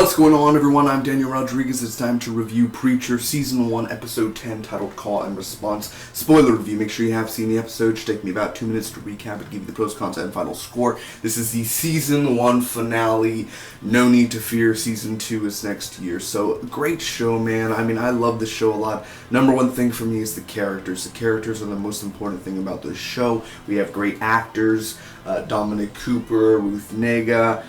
What's going on, everyone? I'm Daniel Rodriguez. It's time to review Preacher Season 1, Episode 10, titled Call and Response. Spoiler review. Make sure you have seen the episode. It should take me about 2 minutes to recap and give you the pros, cons, and final score. This is the Season 1 finale. No need to fear. Season 2 is next year. So, great show, man. I mean, I love this show a lot. Number one thing for me is the characters. The characters are the most important thing about this show. We have great actors. Dominic Cooper, Ruth Negga,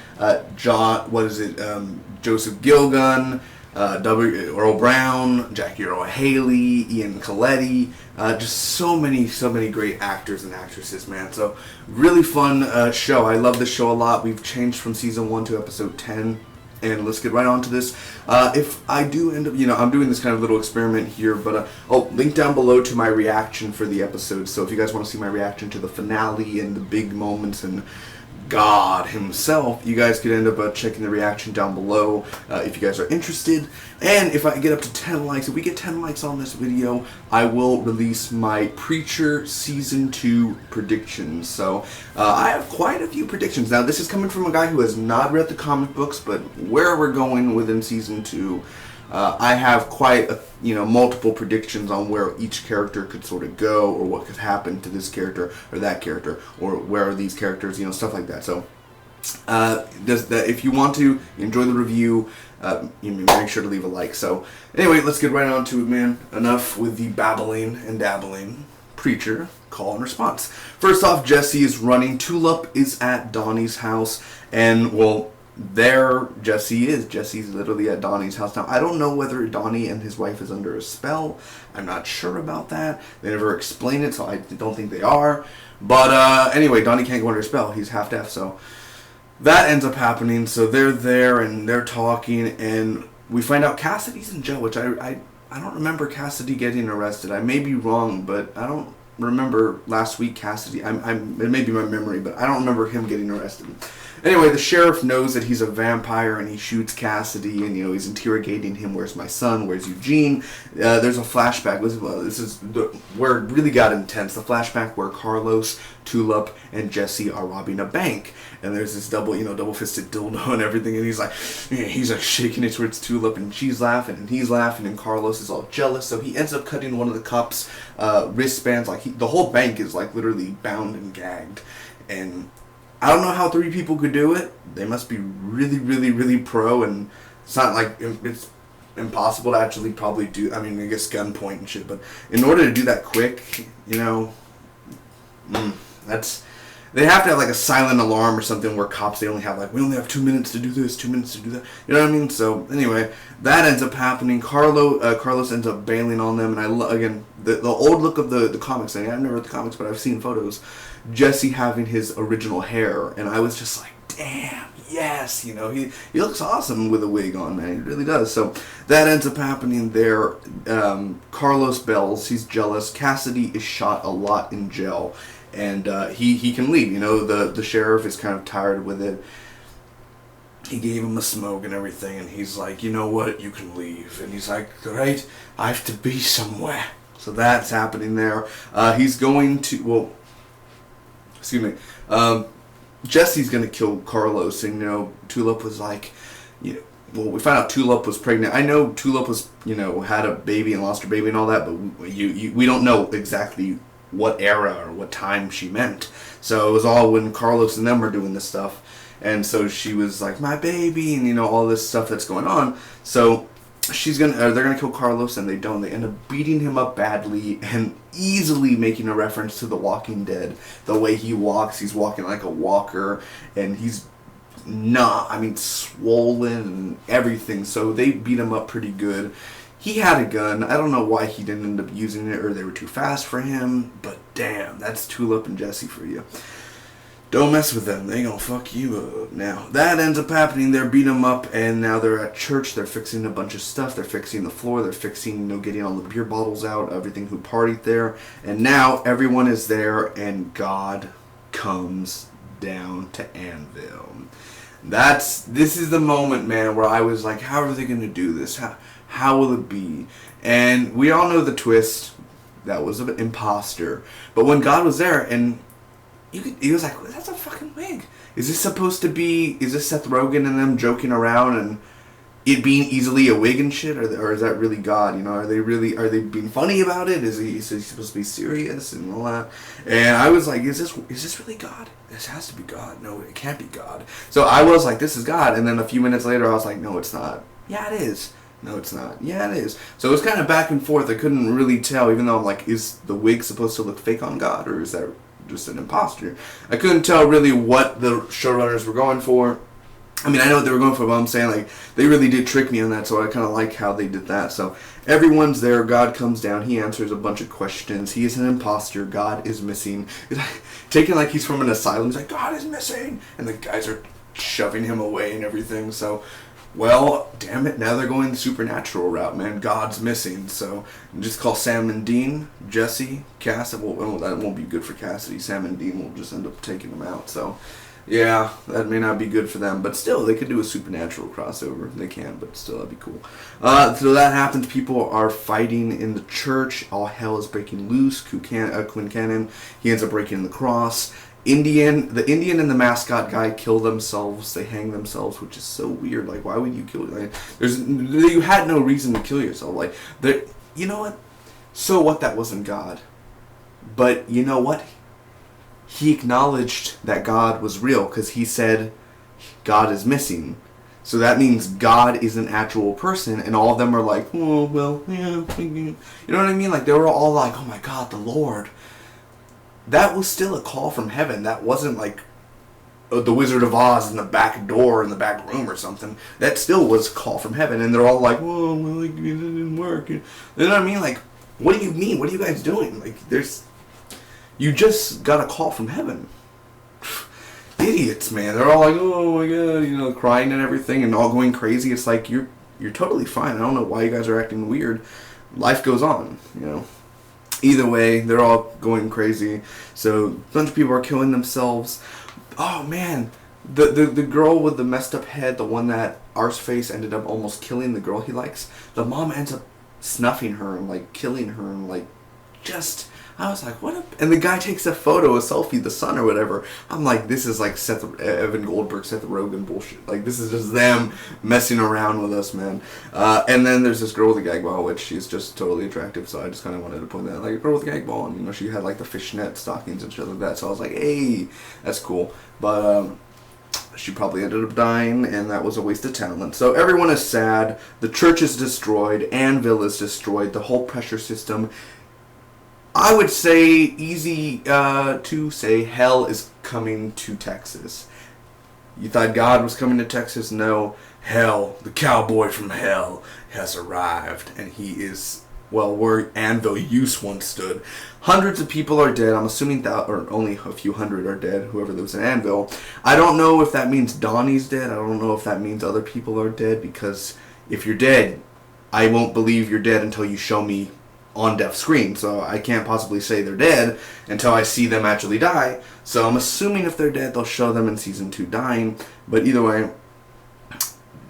Joseph Gilgun, Earl Brown, Jackie Earl Haley, Ian Coletti, just so many great actors and actresses, man. So really fun show. I love this show a lot. We've changed from season 1 to episode 10. And let's get right on to this. If I do end up, I'm doing this kind of little experiment here, but link down below to my reaction for the episode. So if you guys want to see my reaction to the finale and the big moments and God himself, you guys could end up checking the reaction down below if you guys are interested. And if I get up to 10 likes, if we get 10 likes on this video, I will release my Preacher Season 2 predictions. So I have quite a few predictions. Now this is coming from a guy who has not read the comic books, but where we're going within Season 2, I have quite a, multiple predictions on where each character could sort of go, or what could happen to this character or that character, or where are these characters, stuff like that. So if you want to enjoy the review, make sure to leave a like. So anyway, let's get right on to it, man. Enough with the babbling and dabbling. Preacher, call and response. First off, Jesse is running. Tulip is at Donnie's house, and there Jesse is. Jesse's literally at Donnie's house. Now, I don't know whether Donnie and his wife is under a spell. I'm not sure about that. They never explain it, so I don't think they are. But anyway, Donnie can't go under a spell. He's half deaf, so that ends up happening. So they're there, and they're talking, and we find out Cassidy's in jail, which I don't remember Cassidy getting arrested. I may be wrong, but I don't remember last week Cassidy. It may be my memory, but I don't remember him getting arrested. Anyway, the sheriff knows that he's a vampire, and he shoots Cassidy, and he's interrogating him. Where's my son? Where's Eugene? There's a flashback. This is where it really got intense. The flashback where Carlos, Tulip, and Jesse are robbing a bank, and there's this double-fisted dildo and everything, and he's like shaking it towards Tulip, and she's laughing, and he's laughing, and Carlos is all jealous. So he ends up cutting one of the cops' wristbands. The whole bank is literally bound and gagged, and I don't know how 3 people could do it. They must be really, really, really pro, and it's not like it's impossible to actually probably do. I mean, I guess gunpoint and shit, but in order to do that quick, they have to have a silent alarm or something where cops, we only have 2 minutes to do this, 2 minutes to do that. You know what I mean? So anyway, that ends up happening. Carlos ends up bailing on them, and again, the old look of the comics. I've never read the comics, but I've seen photos. Jesse having his original hair, and I was just like, damn, yes, he looks awesome with a wig on, man. He really does. So that ends up happening there. Carlos bails. He's jealous. Cassidy is shot a lot in jail, and he can leave. The sheriff is kind of tired with it. He gave him a smoke and everything, and he's like, you know what, you can leave. And he's like, great, I have to be somewhere. So that's happening there. He's going to, Jesse's going to kill Carlos, and, Tulip was like, we found out Tulip was pregnant. I know Tulip was, had a baby and lost her baby and all that, but we don't know exactly what era or what time she meant. So it was all when Carlos and them were doing this stuff. And so she was like, my baby, and all this stuff that's going on. So they're gonna kill Carlos, and they don't. They end up beating him up badly and easily making a reference to The Walking Dead. The way he walks, he's walking like a walker, and he's swollen and everything. So they beat him up pretty good. He had a gun. I don't know why he didn't end up using it, or they were too fast for him, but damn, that's Tulip and Jesse for you. Don't mess with them. They gonna fuck you up. Now, that ends up happening. They're beating them up, and now they're at church. They're fixing a bunch of stuff. They're fixing the floor. They're fixing, getting all the beer bottles out, everything who partied there. And now everyone is there, and God comes down to Anvil. This is the moment, man, where I was like, how are they gonna do this? How will it be? And we all know the twist. That was an imposter. But when God was there, and he was like, well, that's a fucking wig. Is this supposed to be, is this Seth Rogen and them joking around? And it being easily a wig and shit, or is that really God? You know, are they being funny about it? Is he supposed to be serious and all that? And I was like, is this really God? This has to be God. No, it can't be God. So I was like, this is God. And then a few minutes later, I was like, no, it's not. Yeah, it is. No, it's not. Yeah, it is. So it was kind of back and forth. I couldn't really tell, even though I'm like, is the wig supposed to look fake on God, or is that just an imposter? I couldn't tell really what the showrunners were going for. I mean, I know what they were going for, but I'm saying, like, they really did trick me on that, so I kind of like how they did that. So everyone's there. God comes down. He answers a bunch of questions. He is an imposter. God is missing. He's like, taking like he's from an asylum. He's like, God is missing. And the guys are shoving him away and everything. So, well, damn it. Now they're going the supernatural route, man. God's missing. So just call Sam and Dean, Jesse, Cass. Well, that won't be good for Cassidy. Sam and Dean will just end up taking him out. So... yeah, that may not be good for them, but still, they could do a supernatural crossover. They can, but still, that'd be cool. So that happens. People are fighting in the church. All hell is breaking loose. Quincannon, he ends up breaking the cross. The Indian and the mascot guy kill themselves. They hang themselves, which is so weird. Like, why would you kill? Like, you had no reason to kill yourself. Like, you know what? So what? That wasn't God. But you know what? He acknowledged that God was real because he said God is missing. So that means God is an actual person, and all of them are like, oh, well, yeah. You know what I mean? Like, they were all like, oh my God, the Lord. That was still a call from heaven. That wasn't like the Wizard of Oz in the back door in the back room or something. That still was a call from heaven, and they're all like, oh, well, it didn't work. You know what I mean? Like, what do you mean? What are you guys doing? Like, you just got a call from heaven. Idiots, man. They're all like, oh my God, you know, crying and everything and all going crazy. It's like, you're totally fine. I don't know why you guys are acting weird. Life goes on, you know. Either way, they're all going crazy. So, a bunch of people are killing themselves. Oh, man. The girl with the messed up head, the one that Arseface ended up almost killing the girl he likes, the mom ends up snuffing her and, like, killing her and, like, just... I was like, what a... And the guy takes a photo, a selfie, the son or whatever. I'm like, this is like Evan Goldberg, Seth Rogen bullshit. Like, this is just them messing around with us, man. And then there's this girl with a gag ball, which she's just totally attractive, so I just kind of wanted to point that out. Like, a girl with a gag ball, and, you know, she had, like, the fishnet stockings and shit like that. So I was like, hey, that's cool. But, she probably ended up dying, and that was a waste of talent. So everyone is sad. The church is destroyed. Anvil is destroyed. The whole pressure system... I would say, easy to say, hell is coming to Texas. You thought God was coming to Texas? No. Hell, the cowboy from hell, has arrived. And he is, well, where Anvil Use once stood. Hundreds of people are dead. I'm assuming that, or only a few hundred are dead, whoever lives in Anvil. I don't know if that means Donnie's dead. I don't know if that means other people are dead, because if you're dead, I won't believe you're dead until you show me on death screen, so I can't possibly say they're dead until I see them actually die. So I'm assuming if they're dead, they'll show them in season 2 dying. But either way,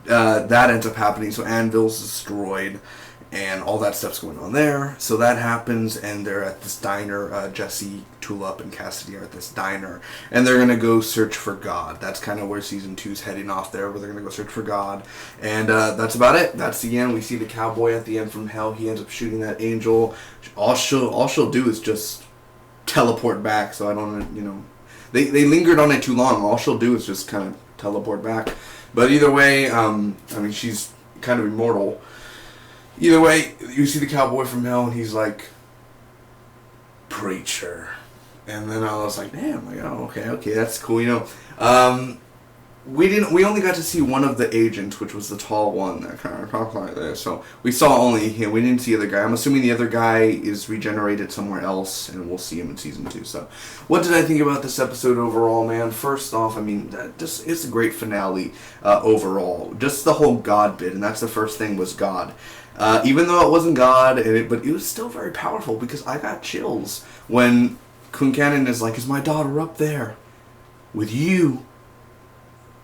that ends up happening. So Anvil's destroyed, and all that stuff's going on there. So that happens, and they're at this diner. Jesse, Tulip, and Cassidy are at this diner, and they're gonna go search for God. That's kind of where season 2's heading off there, where they're gonna go search for God, and that's about it. That's the end. We see the cowboy at the end from hell. He ends up shooting that angel. All she'll do is just teleport back. So I don't, you know, they lingered on it too long. All she'll do is just kind of teleport back. But either way, I mean, she's kind of immortal. Either way, you see the cowboy from hell, and he's like, preacher. And then I was like, damn, like, oh, okay, that's cool, you know. We only got to see one of the agents, which was the tall one that kind of talked like this. So we saw only him. We didn't see the other guy. I'm assuming the other guy is regenerated somewhere else, and we'll see him in season 2. So what did I think about this episode overall, man? First off, I mean, it's a great finale overall. Just the whole God bit, and that's the first thing, was God. Even though it wasn't God, but it was still very powerful, because I got chills when Quincannon is like, is my daughter up there with you?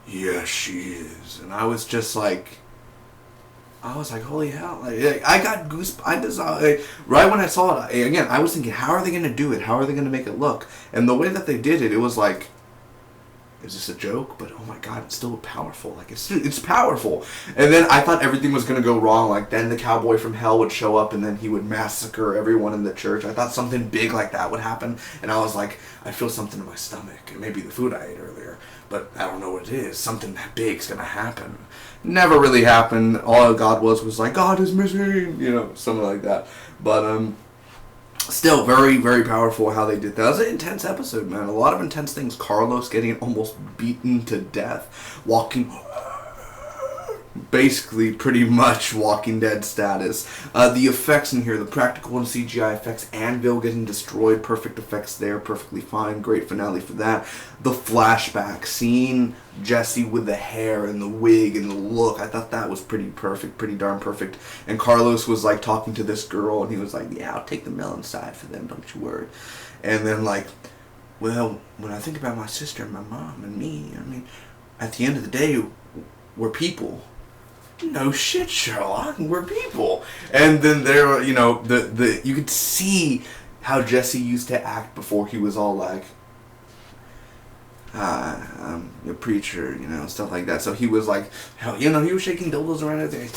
Yes, she is. And I was just like, holy hell. Like, I got goosebumps. Right when I saw it, again, I was thinking, how are they going to do it? How are they going to make it look? And the way that they did it, it was like, is this a joke? But oh my god, it's still powerful. Like, it's powerful. And then I thought everything was going to go wrong. Like, then the cowboy from hell would show up and then he would massacre everyone in the church. I thought something big like that would happen. And I was like, I feel something in my stomach. It may be the food I ate earlier, but I don't know what it is. Something that big's going to happen. Never really happened. All God was like, God is missing, you know, something like that. But, still very, very powerful how they did that. That was an intense episode, man. A lot of intense things. Carlos getting almost beaten to death. Walking... basically pretty much Walking Dead status. The effects in here, the practical and CGI effects, Anvil getting destroyed, perfect effects there, perfectly fine, great finale for that. The flashback, seeing Jesse with the hair and the wig and the look, I thought that was pretty perfect, pretty darn perfect. And Carlos was like talking to this girl and he was like, yeah, I'll take the melon side for them, don't you worry. And then like, well, when I think about my sister and my mom and me, I mean, at the end of the day, we're people. No shit, Sherlock, we're people. And then there, you know, you could see how Jesse used to act before he was all like, I'm a preacher, you know, stuff like that. So he was like, hell, you know, he was shaking dildos around everything,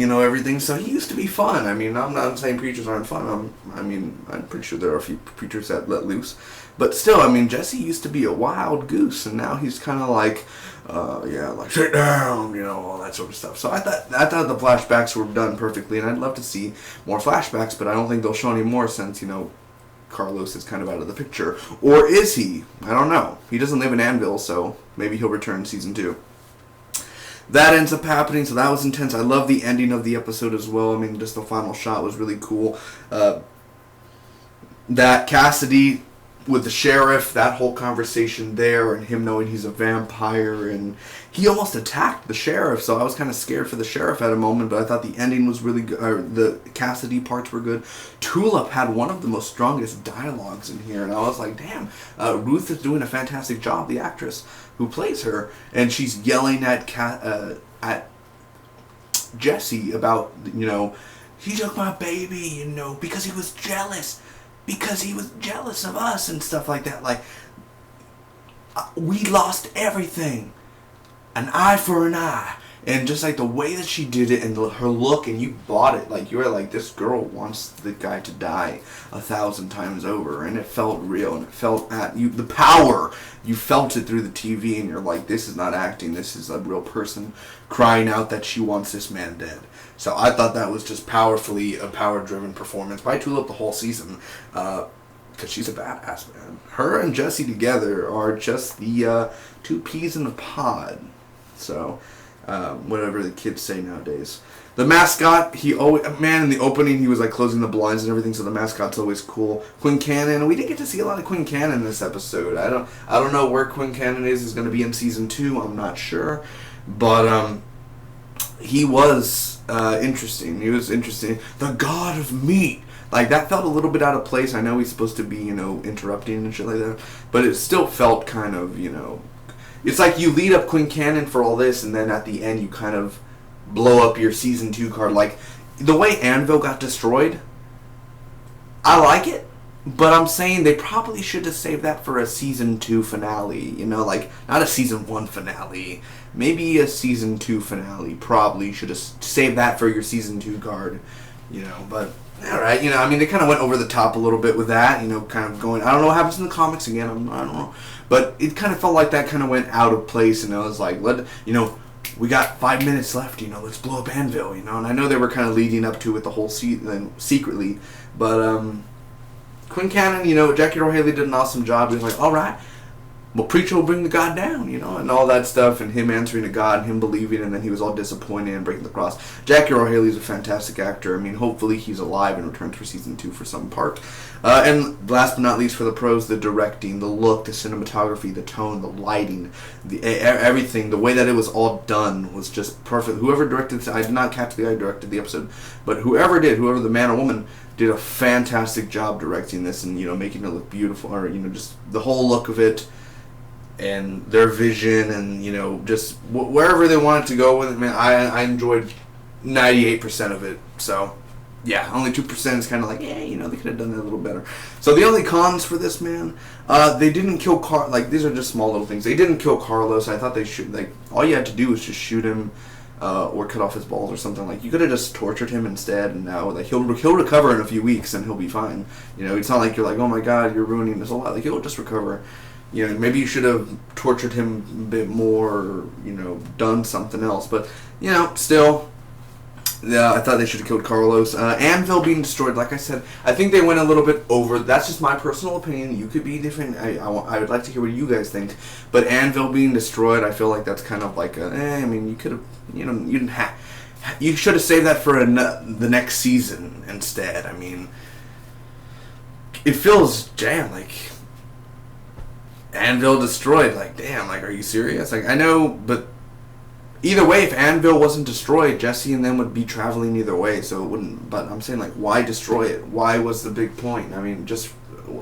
you know, everything. So he used to be fun. I mean, I'm not saying preachers aren't fun. I'm pretty sure there are a few preachers that let loose. But still, I mean, Jesse used to be a wild goose, and now he's kind of like, yeah, like, sit down, you know, all that sort of stuff. So I thought the flashbacks were done perfectly, and I'd love to see more flashbacks, but I don't think they'll show any more since, you know, Carlos is kind of out of the picture. Or is he? I don't know. He doesn't live in Anvil, so maybe he'll return in season 2. That ends up happening, so that was intense. I love the ending of the episode as well. I mean, just the final shot was really cool. That Cassidy with the sheriff, that whole conversation there, and him knowing he's a vampire, and he almost attacked the sheriff, so I was kind of scared for the sheriff at a moment, but I thought the ending was really good, or the Cassidy parts were good. Tulip had one of the most strongest dialogues in here, and I was like, damn, Ruth is doing a fantastic job, the actress who plays her, and she's yelling at Jesse about, you know, he took my baby, you know, because he was jealous. Because he was jealous of us and stuff like that. Like, we lost everything. An eye for an eye. And just like the way that she did it and her look, and you bought it. Like, you were like, this girl wants the guy to die 1,000 times over. And it felt real. And it felt at you, the power. You felt it through the TV. And you're like, this is not acting. This is a real person crying out that she wants this man dead. So I thought that was just powerfully a power-driven performance by Tulip the whole season. Because she's a badass, man. Her and Jesse together are just the 2 peas in a pod. So, whatever the kids say nowadays. The mascot, he always, man, in the opening he was like closing the blinds and everything, so the mascot's always cool. Quincannon, we didn't get to see a lot of Quincannon in this episode. I don't know where Quincannon is going to be in season 2, I'm not sure. But, he was interesting. He was interesting. The god of meat. Like, that felt a little bit out of place. I know he's supposed to be, you know, interrupting and shit like that. But it still felt kind of, you know... It's like you lead up Quincannon for all this, and then at the end you kind of blow up your season 2 card. Like, the way Anvil got destroyed, I like it. But I'm saying they probably should have saved that for a season 2 finale. You know, like, not a season 1 finale. Maybe a season 2 finale. Probably should have saved that for your season 2 card. You know, but, alright. You know, I mean, they kind of went over the top a little bit with that. You know, kind of going, I don't know what happens in the comics again. I don't know. But it kind of felt like that kind of went out of place. And I was like, you know, we got 5 minutes left. You know, let's blow up Anvil. You know, and I know they were kind of leading up to it the whole season secretly. But, Quincannon, you know, Jackie Earle Haley did an awesome job. He was like, all right, well, preacher will bring the God down, you know, and all that stuff, and him answering to God, and him believing, and then he was all disappointed and breaking the cross. Jackie Earle Haley's a fantastic actor. I mean, hopefully he's alive and returns for season 2 for some part. And last but not least for the pros, the directing, the look, the cinematography, the tone, the lighting, everything, the way that it was all done was just perfect. Whoever directed this, I did not catch the guy who directed the episode, but whoever the man or woman, did a fantastic job directing this and, you know, making it look beautiful, or, you know, just the whole look of it and their vision and, you know, just wherever they wanted to go with it, man. I enjoyed 98% of it. So, yeah, only 2% is kind of like, yeah, you know, they could have done that a little better. So the only cons for this, man, they didn't kill these are just small little things. They didn't kill Carlos. I thought they should, like, all you had to do was just shoot him, or cut off his balls or something. Like, you could have just tortured him instead, and now, like, he'll recover in a few weeks and he'll be fine. You know, it's not like you're like, oh my god, you're ruining this whole lot. Like, he'll just recover. You know, maybe you should have tortured him a bit more, or, you know, done something else. But, you know, still, yeah, I thought they should have killed Carlos. Anvil being destroyed, like I said, I think they went a little bit over. That's just my personal opinion. You could be different. I would like to hear what you guys think. But Anvil being destroyed, I feel like that's kind of like I mean, you could have, you know, you didn't have. You should have saved that for the next season instead. I mean, it feels like Anvil destroyed. Like, damn, like, are you serious? Like, I know, but either way, if Anvil wasn't destroyed, Jesse and them would be traveling either way, so it wouldn't. But I'm saying, like, why destroy it? Why was the big point? I mean, just,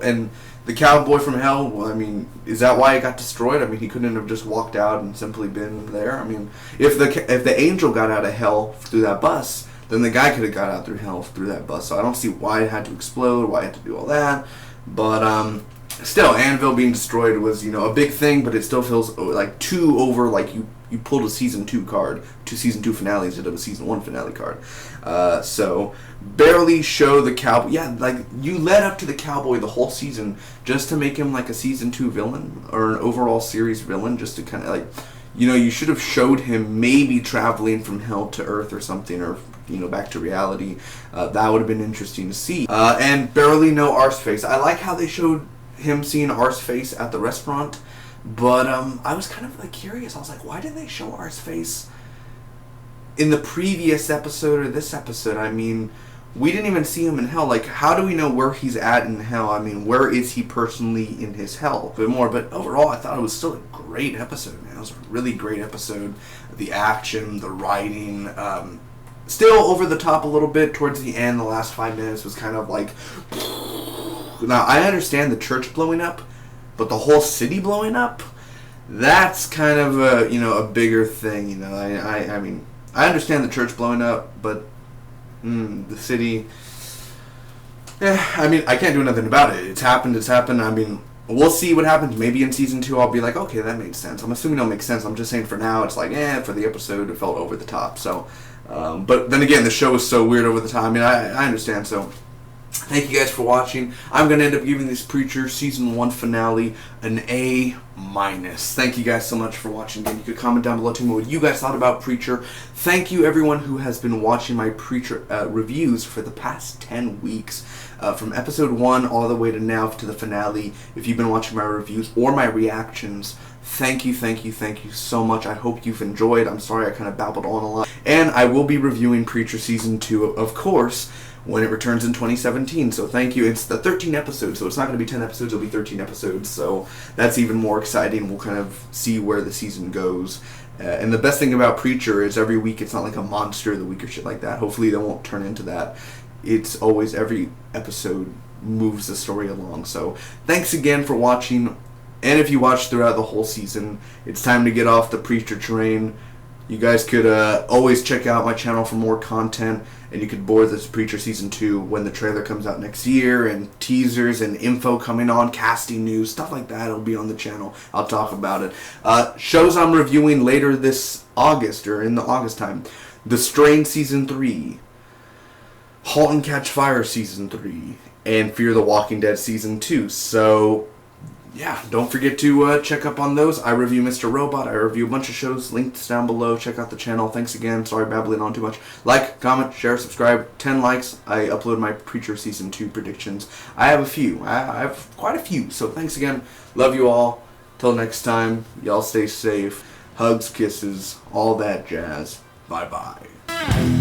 and the cowboy from hell, well, I mean, is that why it got destroyed? I mean, he couldn't have just walked out and simply been there. I mean, if the angel got out of hell through that bus, then the guy could have got out through hell through that bus. So I don't see why it had to explode, why it had to do all that. But still, Anvil being destroyed was, you know, a big thing, but it still feels like too over, like you pulled a season 2 card, 2 season 2 finale instead of a season 1 finale card. So barely show the cowboy. Yeah, like, you led up to the cowboy the whole season just to make him like a season 2 villain or an overall series villain, just to kind of, like, you know, you should have showed him maybe traveling from hell to earth or something, or, you know, back to reality. That would have been interesting to see. And barely no Arseface. I like how they showed him seeing Arseface at the restaurant. But I was kind of, like, curious. I was like, why did they show Arseface in the previous episode or this episode? I mean, we didn't even see him in hell. Like, how do we know where he's at in hell? I mean, where is he personally in his hell? A bit more, but overall, I thought it was still a great episode, man. It was a really great episode. The action, the writing, still over the top a little bit towards the end. The last 5 minutes was kind of like... Now, I understand the church blowing up, but the whole city blowing up, that's kind of a, you know, a bigger thing, you know. I mean, I understand the church blowing up, but the city, I mean, I can't do nothing about it. It's happened. I mean, we'll see what happens. Maybe in season 2 I'll be like, okay, that made sense. I'm assuming it'll make sense. I'm just saying for now, it's like, for the episode, it felt over the top. So, but then again, the show is so weird over the top. I mean, I understand, so... Thank you guys for watching. I'm going to end up giving this Preacher Season 1 finale an A-. Thank you guys so much for watching. Again, you could comment down below to me what you guys thought about Preacher. Thank you everyone who has been watching my Preacher reviews for the past 10 weeks. From episode 1 all the way to now to the finale. If you've been watching my reviews or my reactions, thank you so much. I hope you've enjoyed. I'm sorry I kind of babbled on a lot. And I will be reviewing Preacher Season 2, of course, when it returns in 2017. So thank you. It's the 13 episodes, so it's not going to be 10 episodes, it'll be 13 episodes. So that's even more exciting. We'll kind of see where the season goes. And the best thing about Preacher is every week it's not like a monster of the week or shit like that. Hopefully they won't turn into that. It's always every episode moves the story along. So thanks again for watching. And if you watched throughout the whole season, it's time to get off the Preacher train. You guys could always check out my channel for more content, and you could board this Preacher Season 2 when the trailer comes out next year, and teasers and info coming on, casting news, stuff like that. It'll be on the channel. I'll talk about it. Shows I'm reviewing later this August, or in the August time. The Strain Season 3, Halt and Catch Fire Season 3, and Fear the Walking Dead Season 2. So... yeah, don't forget to check up on those. I review Mr. Robot. I review a bunch of shows. Links down below. Check out the channel. Thanks again. Sorry babbling on too much. Like, comment, share, subscribe. 10 likes. I upload my Preacher Season 2 predictions. I have a few. I have quite a few. So thanks again. Love you all. Till next time, y'all stay safe. Hugs, kisses, all that jazz. Bye-bye.